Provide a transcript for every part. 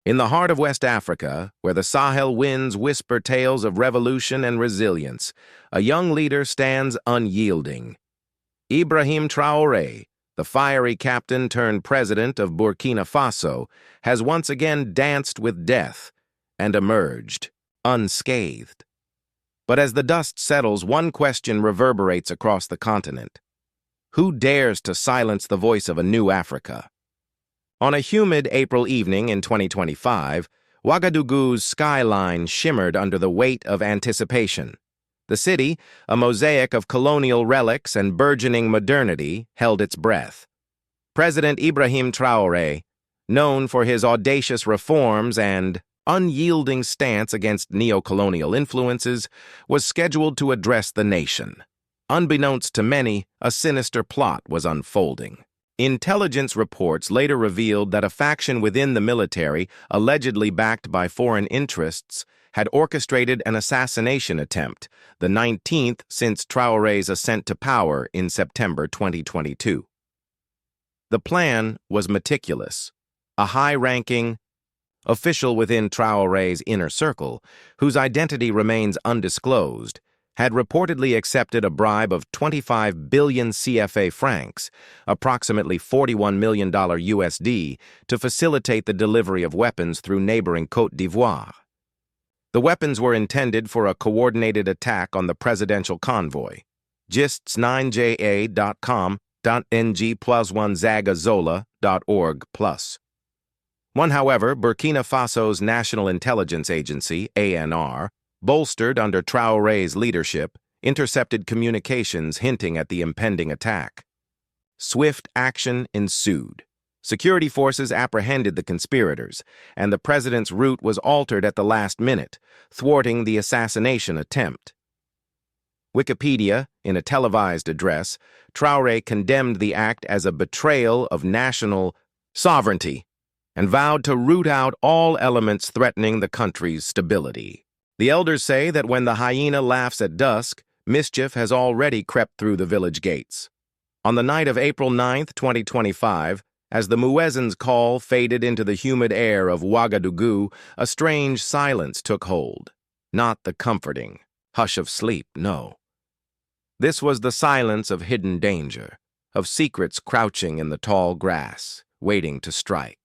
In the heart of West Africa, where the Sahel winds whisper tales of revolution and resilience, a young leader stands unyielding. IBRAHIM TRAORÉ, the fiery captain turned president of Burkina Faso, has once again danced with death and emerged unscathed. But as the dust settles, one question reverberates across the continent. Who dares to silence the voice of a new Africa? On a humid April evening in 2025, Ouagadougou's skyline shimmered under the weight of anticipation. The city, a mosaic of colonial relics and burgeoning modernity, held its breath. President IBRAHIM TRAORÉ, known for his audacious reforms and unyielding stance against neo-colonial influences, was scheduled to address the nation. Unbeknownst to many, a sinister plot was unfolding. Intelligence reports later revealed that a faction within the military, allegedly backed by foreign interests, had orchestrated an assassination attempt, the 19th since Traoré's ascent to power in September 2022. The plan was meticulous. A high-ranking official within Traoré's inner circle, whose identity remains undisclosed, had reportedly accepted a bribe of 25 billion CFA francs, approximately $41 million USD, to facilitate the delivery of weapons through neighboring Côte d'Ivoire. The weapons were intended for a coordinated attack on the presidential convoy. gists9ja.com.ng+1zagazola.org+. One, however, Burkina Faso's National Intelligence Agency, ANR, bolstered under Traoré's leadership, intercepted communications hinting at the impending attack. Swift action ensued. Security forces apprehended the conspirators, and the president's route was altered at the last minute, thwarting the assassination attempt. Wikipedia, in a televised address, Traoré condemned the act as a betrayal of national sovereignty and vowed to root out all elements threatening the country's stability. The elders say that when the hyena laughs at dusk, mischief has already crept through the village gates. On the night of April 9, 2025, as the muezzin's call faded into the humid air of Ouagadougou, a strange silence took hold. Not the comforting hush of sleep, no. This was the silence of hidden danger, of secrets crouching in the tall grass, waiting to strike.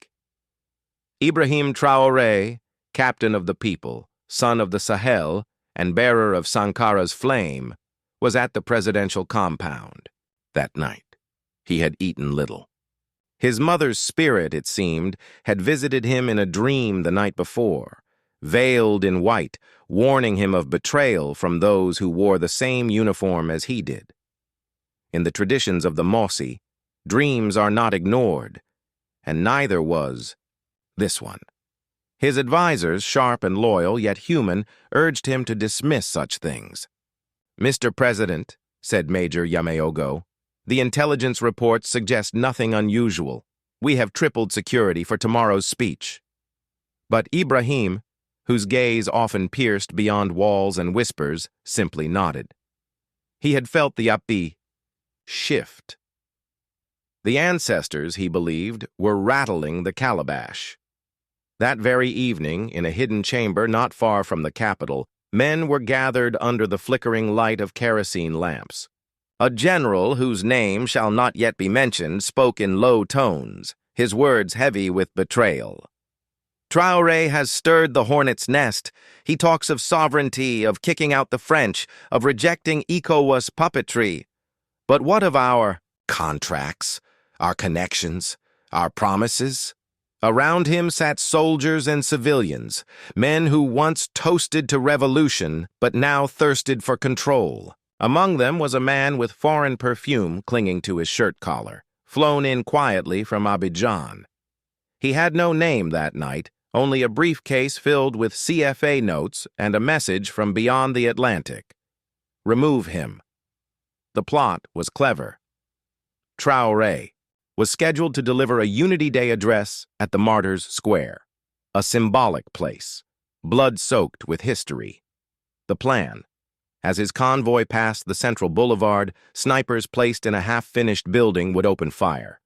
IBRAHIM TRAORÉ, captain of the people, son of the Sahel, and bearer of Sankara's flame, was at the presidential compound. That night, he had eaten little. His mother's spirit, it seemed, had visited him in a dream the night before, veiled in white, warning him of betrayal from those who wore the same uniform as he did. In the traditions of the Mossi, dreams are not ignored, and neither was this one. His advisors, sharp and loyal, yet human, urged him to dismiss such things. "Mr. President," said Major Yameogo, "the intelligence reports suggest nothing unusual. We have tripled security for tomorrow's speech." But IBRAHIM, whose gaze often pierced beyond walls and whispers, simply nodded. He had felt the upbeat shift. The ancestors, he believed, were rattling the calabash. That very evening, in a hidden chamber not far from the capital, men were gathered under the flickering light of kerosene lamps. A general, whose name shall not yet be mentioned, spoke in low tones, his words heavy with betrayal. "Traoré has stirred the hornet's nest. He talks of sovereignty, of kicking out the French, of rejecting ECOWAS puppetry. But what of our contracts, our connections, our promises?" Around him sat soldiers and civilians, men who once toasted to revolution but now thirsted for control. Among them was a man with foreign perfume clinging to his shirt collar, flown in quietly from Abidjan. He had no name that night, only a briefcase filled with CFA notes and a message from beyond the Atlantic. Remove him. The plot was clever. Traoré was scheduled to deliver a Unity Day address at the Martyrs' Square, a symbolic place, blood-soaked with history. The plan: as his convoy passed the central boulevard, snipers placed in a half-finished building would open fire.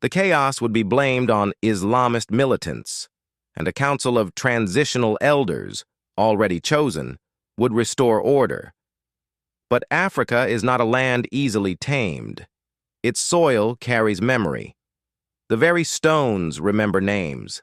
The chaos would be blamed on Islamist militants. and a council of transitional elders, already chosen, would restore order. But Africa is not a land easily tamed. Its soil carries memory. The very stones remember names.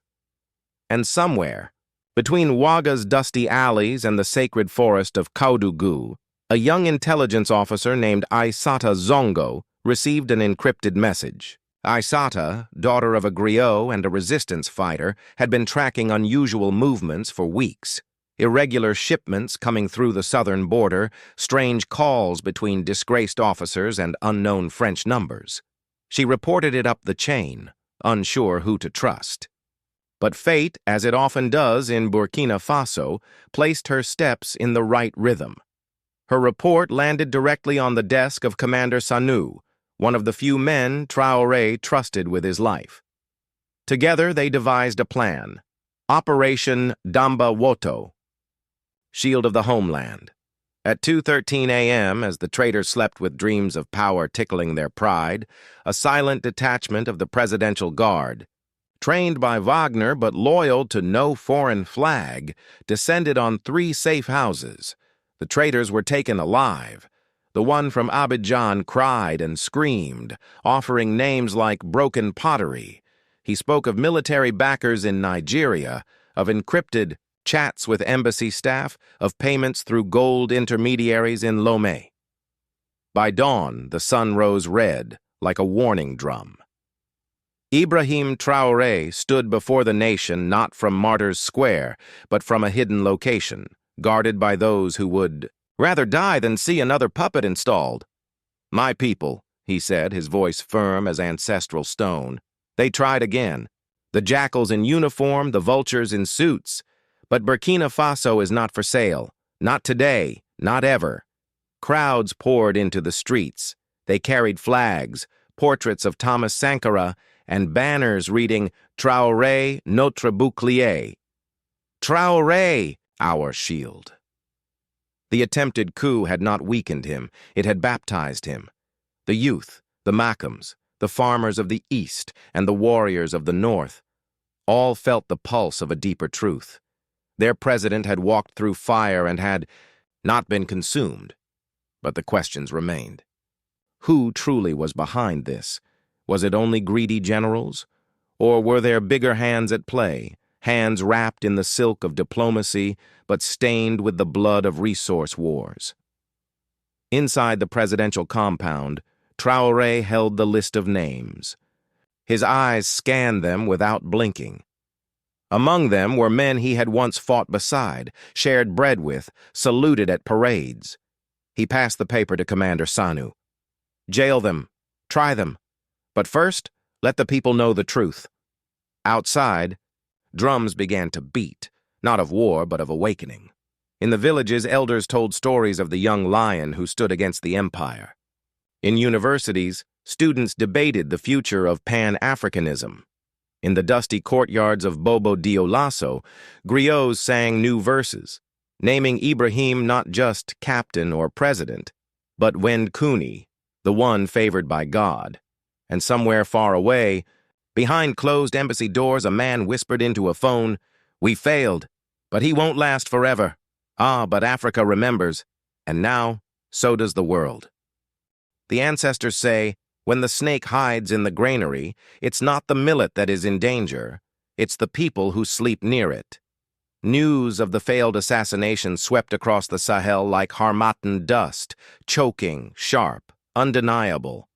And somewhere, between Ouaga's dusty alleys and the sacred forest of Koudougou, a young intelligence officer named Aissata Zongo received an encrypted message. Aissata, daughter of a griot and a resistance fighter, had been tracking unusual movements for weeks. Irregular shipments coming through the southern border, strange calls between disgraced officers and unknown French numbers. She reported it up the chain, unsure who to trust. But fate, as it often does in Burkina Faso, placed her steps in the right rhythm. Her report landed directly on the desk of Commander Sanu, one of the few men Traoré trusted with his life. Together they devised a plan, Operation Damba Woto, Shield of the Homeland. At 2:13 a.m., as the traitors slept with dreams of power tickling their pride, a silent detachment of the Presidential Guard, trained by Wagner but loyal to no foreign flag, descended on 3 safe houses. The traitors were taken alive. The one from Abidjan cried and screamed, offering names like broken pottery. He spoke of military backers in Nigeria, of encrypted chats with embassy staff, of payments through gold intermediaries in Lomé. By dawn, the sun rose red, like a warning drum. IBRAHIM TRAORÉ stood before the nation not from Martyrs Square, but from a hidden location, guarded by those who would rather die than see another puppet installed. "My people," he said, his voice firm as ancestral stone. They tried again. The jackals in uniform, the vultures in suits. But Burkina Faso is not for sale. Not today, not ever. Crowds poured into the streets. They carried flags, portraits of Thomas Sankara, and banners reading Traoré, notre bouclier. Traoré, our shield. The attempted coup had not weakened him, it had baptized him. The youth, the Makams, the farmers of the East, and the warriors of the North, all felt the pulse of a deeper truth. Their president had walked through fire and had not been consumed. But the questions remained. Who truly was behind this? Was it only greedy generals? Or were there bigger hands at play, hands wrapped in the silk of diplomacy, but stained with the blood of resource wars? Inside the presidential compound, Traoré held the list of names. His eyes scanned them without blinking. Among them were men he had once fought beside, shared bread with, saluted at parades. He passed the paper to Commander Sanu. "Jail them. Try them. But first, let the people know the truth." Outside, drums began to beat, not of war but of awakening. In the villages, elders told stories of the young lion who stood against the empire. In universities, students debated the future of Pan-Africanism. In the dusty courtyards of Bobo Dioulasso, griots sang new verses, naming Ibrahim not just captain or president, but Wend Kuni, the one favored by God. And somewhere far away, behind closed embassy doors, a man whispered into a phone, "We failed, but he won't last forever. Ah, but Africa remembers, and now, so does the world." The ancestors say, when the snake hides in the granary, it's not the millet that is in danger, it's the people who sleep near it. News of the failed assassination swept across the Sahel like harmattan dust, choking, sharp, undeniable.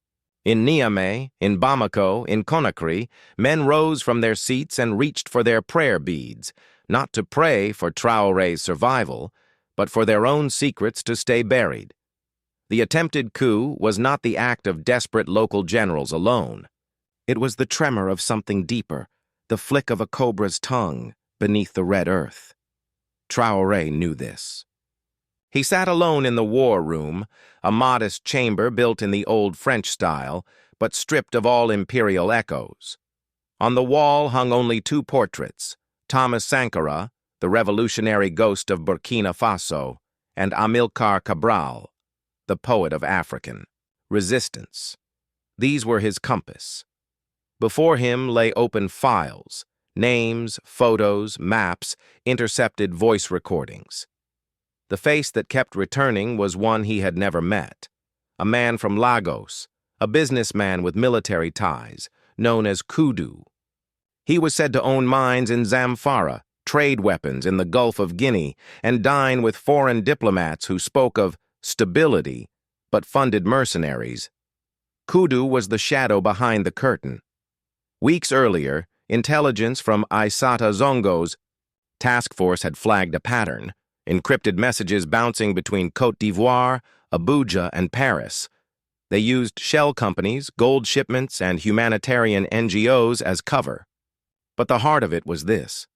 In Niamey, in Bamako, in Conakry, men rose from their seats and reached for their prayer beads, not to pray for Traoré's survival, but for their own secrets to stay buried. The attempted coup was not the act of desperate local generals alone. It was the tremor of something deeper, the flick of a cobra's tongue beneath the red earth. Traoré knew this. He sat alone in the war room, a modest chamber built in the old French style, but stripped of all imperial echoes. On the wall hung only 2 portraits, Thomas Sankara, the revolutionary ghost of Burkina Faso, and Amilcar Cabral, the poet of African resistance. These were his compass. Before him lay open files, Names, photos, maps, intercepted voice recordings. The face that kept returning was one he had never met. A man from Lagos, a businessman with military ties, known as Kudu. He was said to own mines in Zamfara, trade weapons in the Gulf of Guinea, and dine with foreign diplomats who spoke of stability but funded mercenaries. Kudu was the shadow behind the curtain. Weeks earlier, intelligence from Aissata Zongo's task force had flagged a pattern, encrypted messages bouncing between Côte d'Ivoire, Abuja, and Paris. They used shell companies, gold shipments, and humanitarian NGOs as cover. But the heart of it was this.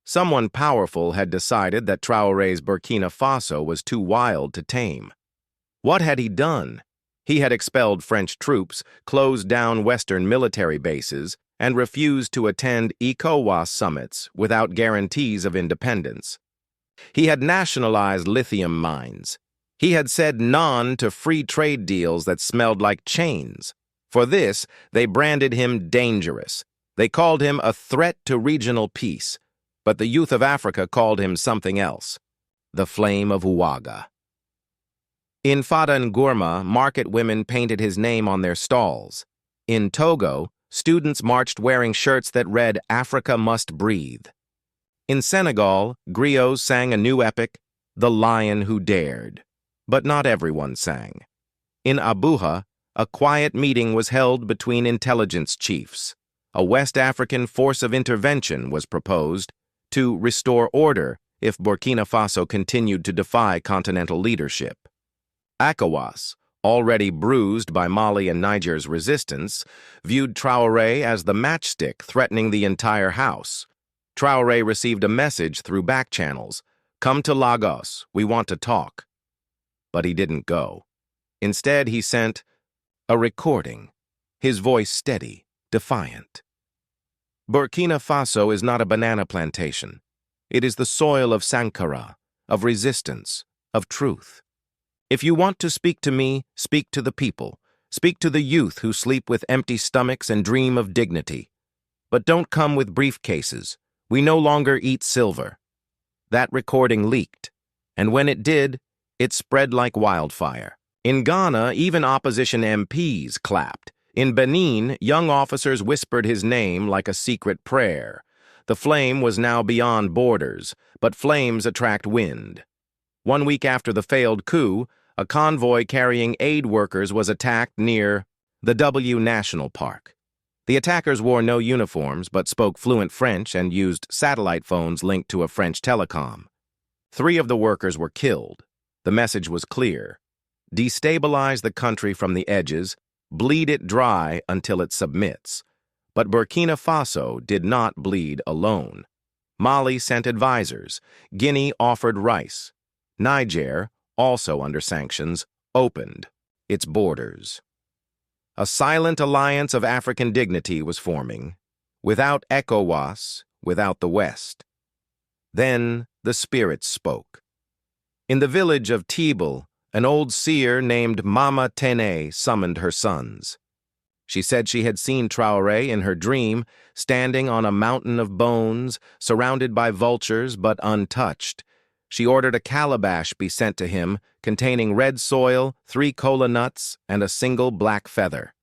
Someone powerful had decided that Traoré's Burkina Faso was too wild to tame. What had he done? He had expelled French troops, closed down Western military bases, and refused to attend ECOWAS summits without guarantees of independence. He had nationalized lithium mines. He had said non to free trade deals that smelled like chains. For this, they branded him dangerous. They called him a threat to regional peace. But the youth of Africa called him something else, the Flame of Ouaga. In Fada Ngourma, market women painted his name on their stalls. In Togo, students marched wearing shirts that read, "Africa must breathe." In Senegal, griots sang a new epic, "The Lion Who Dared." But not everyone sang. In Abuja, a quiet meeting was held between intelligence chiefs. A West African force of intervention was proposed to restore order if Burkina Faso continued to defy continental leadership. ECOWAS, already bruised by Mali and Niger's resistance, viewed Traoré as the matchstick threatening the entire house. Traoré received a message through back channels, "Come to Lagos, we want to talk." But he didn't go. Instead, he sent a recording, his voice steady, defiant. Burkina Faso is not a banana plantation. It is the soil of Sankara, of resistance, of truth. If you want to speak to me, speak to the people. Speak to the youth who sleep with empty stomachs and dream of dignity. But don't come with briefcases. We no longer eat silver. That recording leaked, and when it did, it spread like wildfire. In Ghana, even opposition MPs clapped. In Benin, young officers whispered his name like a secret prayer. The flame was now beyond borders, but flames attract wind. 1 week after the failed coup, a convoy carrying aid workers was attacked near the W National Park. The attackers wore no uniforms but spoke fluent French and used satellite phones linked to a French telecom. 3 of the workers were killed. The message was clear. Destabilize the country from the edges, bleed it dry until it submits. But Burkina Faso did not bleed alone. Mali sent advisors. Guinea offered rice. Niger, also under sanctions, opened its borders. A silent alliance of African dignity was forming, without ECOWAS, without the West. Then the spirits spoke. In the village of Tibel, an old seer named Mama Tene summoned her sons. She said she had seen Traoré in her dream, standing on a mountain of bones, surrounded by vultures but untouched. She ordered a calabash be sent to him, containing red soil, 3 kola nuts, and a single black feather.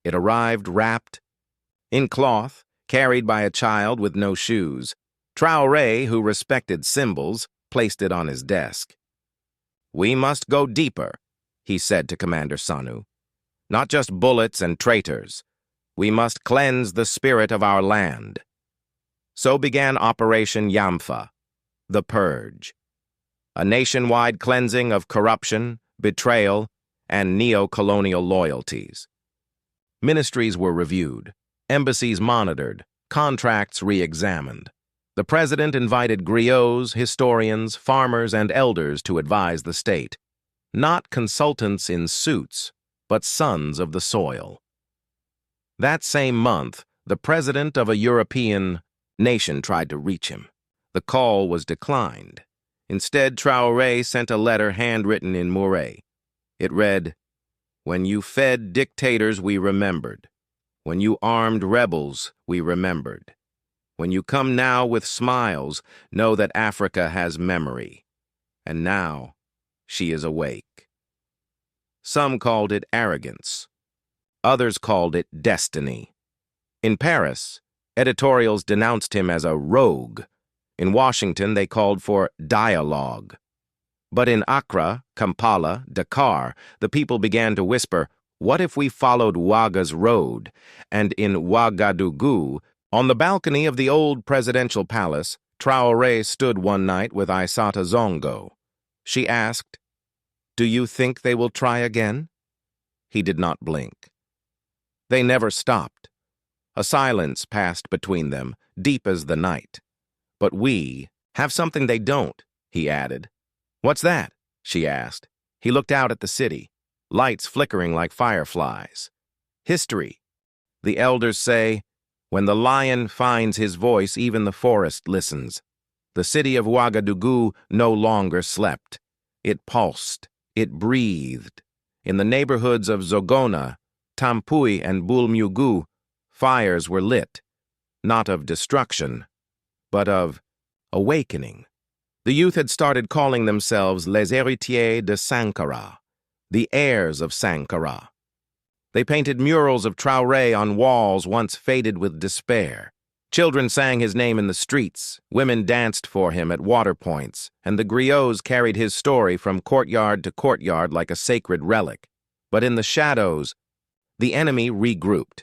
It arrived wrapped in cloth, carried by a child with no shoes. Traoré, who respected symbols, placed it on his desk. "We must go deeper," he said to Commander Sanu. "Not just bullets and traitors. We must cleanse the spirit of our land." So began Operation Yamfa, the Purge. A nationwide cleansing of corruption, betrayal, and neo-colonial loyalties. Ministries were reviewed, embassies monitored, contracts re-examined. The president invited griots, historians, farmers, and elders to advise the state. Not consultants in suits, but sons of the soil. That same month, the president of a European nation tried to reach him. The call was declined. Instead, Traoré sent a letter handwritten in Mooré. It read, "When you fed dictators, we remembered. When you armed rebels, we remembered. When you come now with smiles, know that Africa has memory. And now, she is awake. Some called it arrogance. Others called it destiny. In Paris, editorials denounced him as a rogue. In Washington, they called for dialogue. But in Accra, Kampala, Dakar, the people began to whisper, "What if we followed Waga's road?" And in Ouagadougou, on the balcony of the old presidential palace, Traoré stood one night with Aissata Zongo. She asked, "Do you think they will try again?" He did not blink. They never stopped. A silence passed between them, deep as the night. "But we have something they don't," he added. "What's that?" she asked. He looked out at the city, lights flickering like fireflies. "History. The elders say, when the lion finds his voice, even the forest listens." The city of Ouagadougou no longer slept. It pulsed. It breathed. In the neighborhoods of Zogona, Tampui, and Bulmugu, fires were lit, not of destruction, but of awakening. The youth had started calling themselves les héritiers de Sankara, the heirs of Sankara. They painted murals of Traoré on walls once faded with despair. Children sang his name in the streets, women danced for him at water points, and the griots carried his story from courtyard to courtyard like a sacred relic. But in the shadows, the enemy regrouped.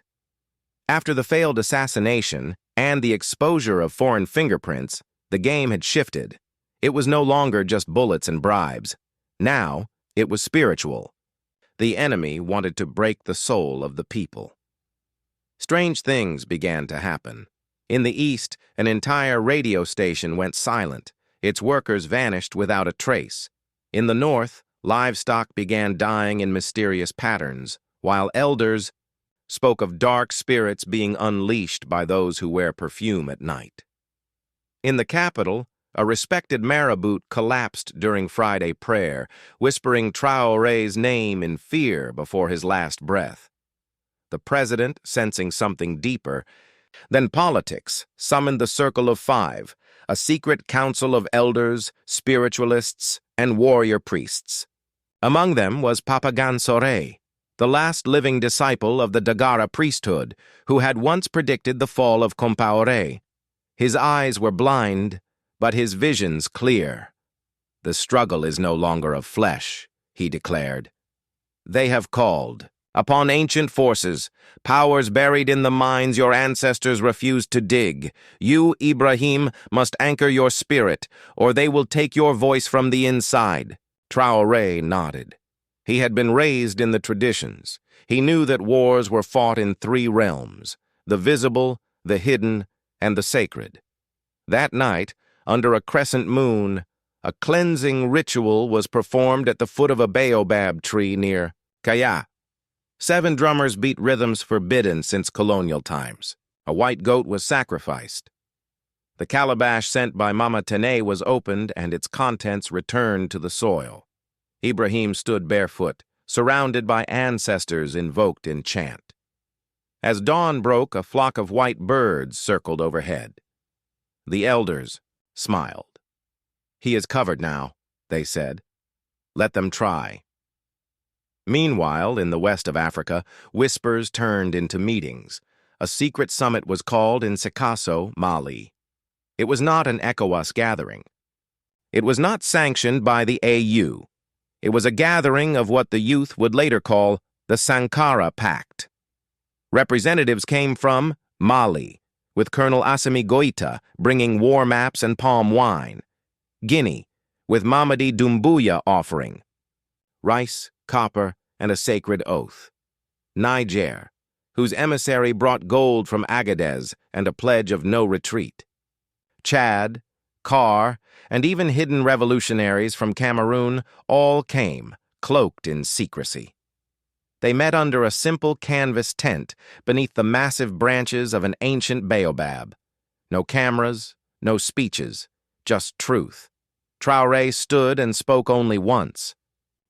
After the failed assassination and the exposure of foreign fingerprints, the game had shifted. It was no longer just bullets and bribes. Now, it was spiritual. The enemy wanted to break the soul of the people. Strange things began to happen. In the East, an entire radio station went silent. Its workers vanished without a trace. In the North, livestock began dying in mysterious patterns, while elders spoke of dark spirits being unleashed by those who wear perfume at night. In the capital, a respected marabout collapsed during Friday prayer, whispering Traoré's name in fear before his last breath. The president, sensing something deeper than politics, summoned the Circle of Five, a secret council of elders, spiritualists, and warrior priests. Among them was Papa Gansoré, the last living disciple of the Dagara priesthood, who had once predicted the fall of Compaoré. His eyes were blind, but his visions clear. "The struggle is no longer of flesh," he declared. "They have called upon ancient forces, powers buried in the mines your ancestors refused to dig. You, Ibrahim, must anchor your spirit, or they will take your voice from the inside." Traoré nodded. He had been raised in the traditions. He knew that wars were fought in three realms: the visible, the hidden, and the sacred. That night, under a crescent moon, a cleansing ritual was performed at the foot of a baobab tree near Kaya. 7 drummers beat rhythms forbidden since colonial times. A white goat was sacrificed. The calabash sent by Mama Tene was opened and its contents returned to the soil. Ibrahim stood barefoot, surrounded by ancestors invoked in chant. As dawn broke, a flock of white birds circled overhead. The elders smiled. "He is covered now," they said. "Let them try." Meanwhile, in the west of Africa, whispers turned into meetings. A secret summit was called in Sikasso, Mali. It was not an ECOWAS gathering. It was not sanctioned by the AU. It was a gathering of what the youth would later call the Sankara Pact. Representatives came from Mali, with Colonel Assimi Goïta bringing war maps and palm wine. Guinea, with Mamadi Doumbouya offering rice, copper, and a sacred oath. Niger, whose emissary brought gold from Agadez and a pledge of no retreat. Chad, Car, and even hidden revolutionaries from Cameroon all came, cloaked in secrecy. They met under a simple canvas tent beneath the massive branches of an ancient baobab. No cameras, no speeches, just truth. Traoré stood and spoke only once.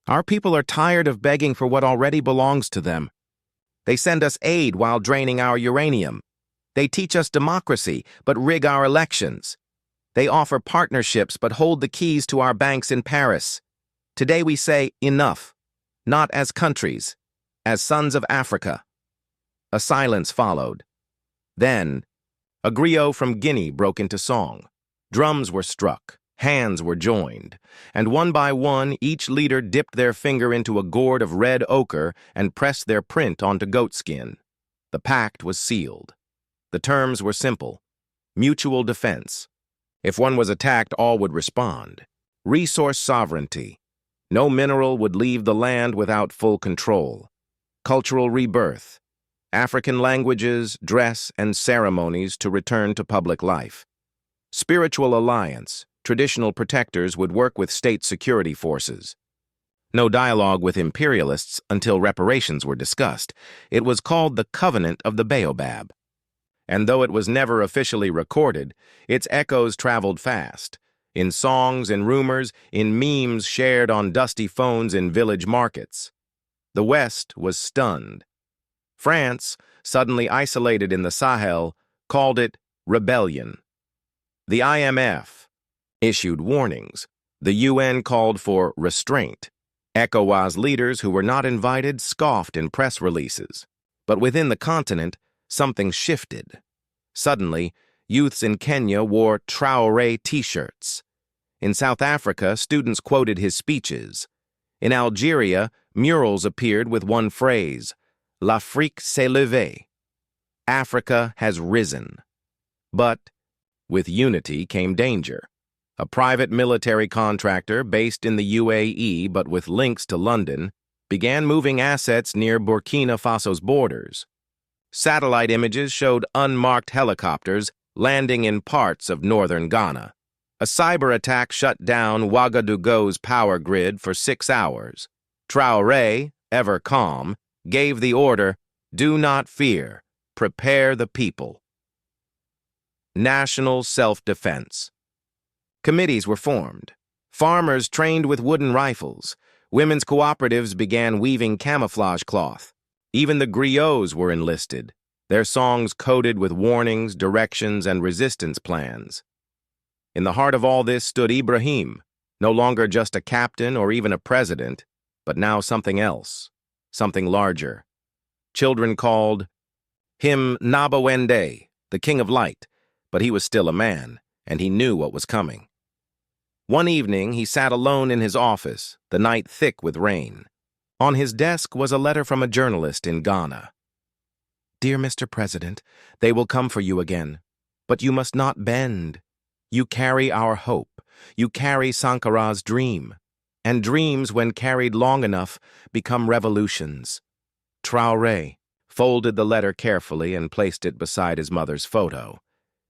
"Our people are tired of begging for what already belongs to them. They send us aid while draining our uranium. They teach us democracy, but rig our elections. They offer partnerships, but hold the keys to our banks in Paris. Today we say, enough. Not as countries, as sons of Africa. A silence followed. Then, a griot from Guinea broke into song. Drums were struck, hands were joined, and one by one each leader dipped their finger into a gourd of red ochre and pressed their print onto goatskin. The pact was sealed. The terms were simple. Mutual defense. If one was attacked, all would respond. Resource sovereignty. No mineral would leave the land without full control. Cultural rebirth. African languages, dress, and ceremonies to return to public life. Spiritual alliance. Traditional protectors would work with state security forces. No dialogue with imperialists until reparations were discussed. It was called the Covenant of the Baobab. And though it was never officially recorded, its echoes traveled fast. In songs and rumors, in memes shared on dusty phones in village markets. The West was stunned. France, suddenly isolated in the Sahel, called it rebellion. The IMF issued warnings. The UN called for restraint. ECOWAS leaders who were not invited scoffed in press releases. But within the continent, something shifted. Suddenly, youths in Kenya wore Traoré t-shirts. In South Africa, students quoted his speeches. In Algeria, murals appeared with one phrase, L'Afrique s'est levée. Africa has risen. But with unity came danger. A private military contractor based in the UAE but with links to London began moving assets near Burkina Faso's borders. Satellite images showed unmarked helicopters landing in parts of northern Ghana. A cyber attack shut down Ouagadougou's power grid for 6 hours. Traoré, ever calm, gave the order, "Do not fear, prepare the people." National self-defense. Committees were formed. Farmers trained with wooden rifles. Women's cooperatives began weaving camouflage cloth. Even the griots were enlisted, their songs coded with warnings, directions, and resistance plans. In the heart of all this stood Ibrahim, no longer just a captain or even a president, but now something else, something larger. Children called him Nabawende, the King of Light, but he was still a man, and he knew what was coming. One evening, he sat alone in his office, the night thick with rain. On his desk was a letter from a journalist in Ghana. "Dear Mr. President, they will come for you again, but you must not bend. You carry our hope. You carry Sankara's dream. And dreams, when carried long enough, become revolutions." Traoré folded the letter carefully and placed it beside his mother's photo.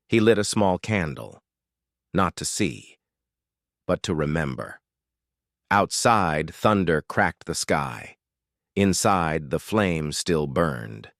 He lit a small candle, not to see, but to remember. Outside, thunder cracked the sky. Inside, the flame still burned.